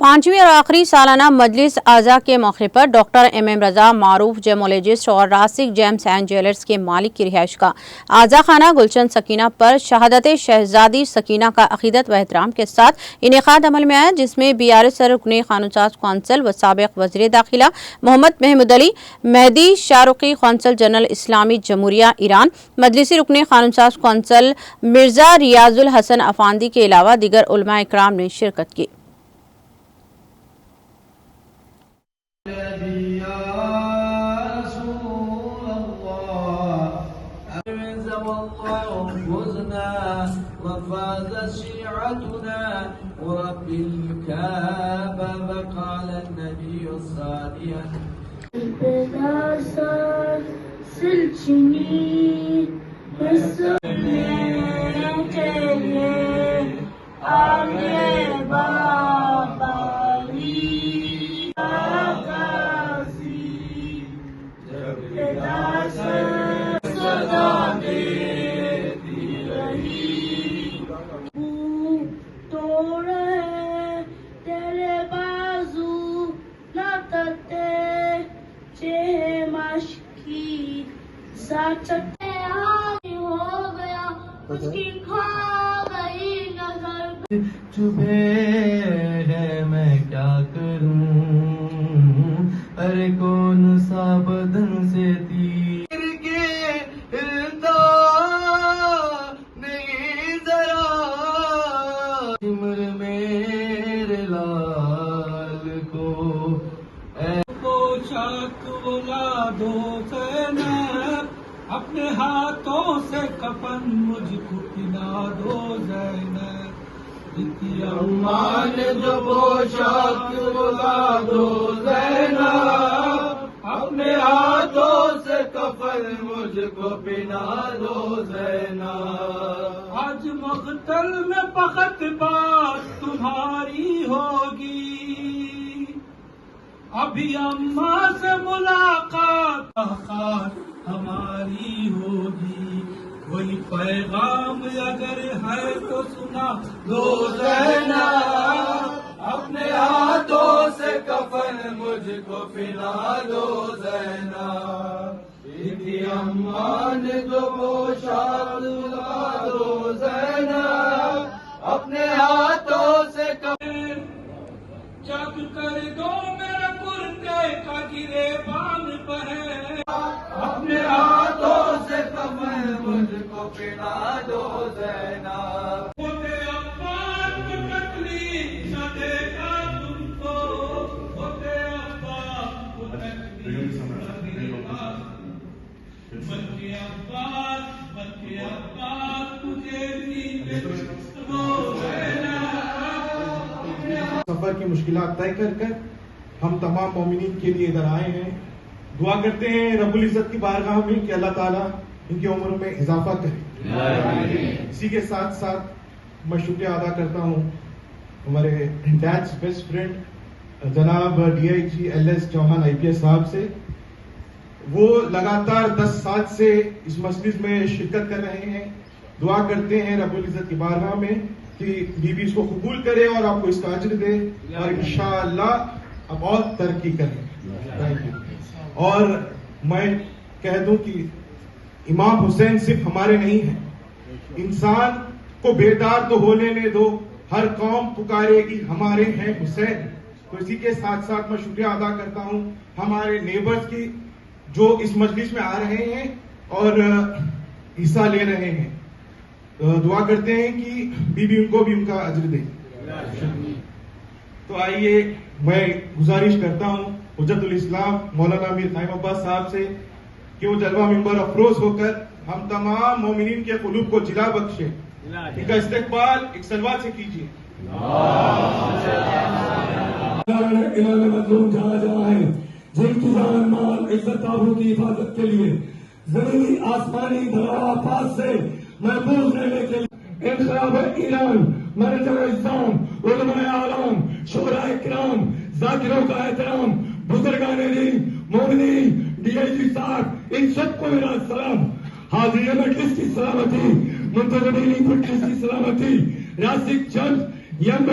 5ویں اور آخری سالانہ مجلس اعضاء کے موقع پر ڈاکٹر ایم رضا معروف جیمولوجسٹ اور راسک جیمز اینڈ جیولرز کے مالک کی رہائش کا اعضاء خانہ گلشن سکینہ پر شہادت شہزادی سکینہ کا عقیدت و احترام کے ساتھ انعقاد عمل میں آیا، جس میں BRS رکن قانون ساز کونسل و سابق وزیر داخلہ محمد محمود علی مہدی شارقی، قونصل جنرل اسلامی جمہوریہ ایران، مجلسی رکن قانون ساز کونسل مرزا ریاض الحسن افاندی کے علاوہ دیگر علماء اکرام نے شرکت کی۔ وفاز شيعتنا ورب الكعبة قال النبي الصادق چبھے ہے میں کیا کروں، ارے کون سا بدن سے تیر کے ہلتا نہیں ذرا، سمر میرے لال کو اے پوشاک بلا دو زینب، اپنے ہاتھوں سے کفن مجھ کو پہنا دو زینب، اماں نے جو پوشاک بلا دو زینب، اپنے ہاتھوں سے کفن مجھ کو پہنا دو زینب، آج مقتل میں فقط بات تمہاری ہوگی، ابھی اماں سے ملاقات ہماری ہوگی، کوئی پیغام اگر ہے تو سنا دو زینب، اپنے ہاتھوں سے کفن مجھ کو پہنا دو زینب، بیٹی اماں نے جو پوشاک بلا دو زینب، اپنے ہاتھوں سے کفن چک کر دو میرے کرتے کا گریبان پہنے، اپنے ہاتھوں سے کفن مجھ کو پہنا دو زینب، ہوتے عباس کو تکلیف نہ دے گا تم کو، ہوتے عباس کو تکلیف نہ دے گا، بلکہ عباس تجھے بھی وہ سفر کی مشکلات طے کر کر ہم تمام مومنین کے لیے ادھر آئے ہیں۔ دعا کرتے ہیں رب العزت کی بارگاہ میں کہ اللہ تعالیٰ ان کی عمر میں اضافہ کرے۔ اسی کے ساتھ ساتھ میں شکریہ ادا کرتا ہوں ہمارے ڈیڈز بیسٹ فرینڈ جناب DIG LS چوہان IPS صاحب سے۔ وہ لگاتار 10 سال سے اس مجلس میں شرکت کر رہے ہیں۔ دعا کرتے ہیں رب العزت کی بارگاہ میں کہ بی اس کو قبول کرے اور آپ کو اس کا اجر دے، اور انشاءاللہ آپ اور ترقی کریں۔ اور میں کہہ دوں کہ امام حسین صرف ہمارے نہیں ہیں، انسان کو بیدار تو ہو لینے دو، ہر قوم پکارے گی ہمارے ہیں حسین۔ تو اسی کے ساتھ ساتھ میں شکریہ ادا کرتا ہوں ہمارے نیبرز کی جو اس مجلس میں آ رہے ہیں اور حصہ لے رہے ہیں۔ دعا کرتے ہیں کہ بی ان کو بھی ان کا اجر دے۔ تو آئیے میں گزارش کرتا ہوں حجت الاسلام مولانا میر قائم عباس صاحب سے کہ وہ جلوہ منبر افروز ہو کر ہم تمام مومنین کے قلوب کو جلا بخشے۔ ان کا استقبال ایک سلوات سے کیجیے۔ مظلوم جہاں جہاں ہیں، جن کی جان مال عزت آبرو کی حفاظت کے لیے زمینی آسمانی دغاوات سے محفوظ رہنے کے لیے انقلاب ایران، منظر اسلام، علماء اعلام، شعراء کرام، ذاکروں کا احترام، بزرگان دین، مومنین، DIG صاحب، ان سب کو میرا سلام۔ حاضرین مجلس کی سلامتی، منتظمین مجلس کی سلامتی، راسک جج یم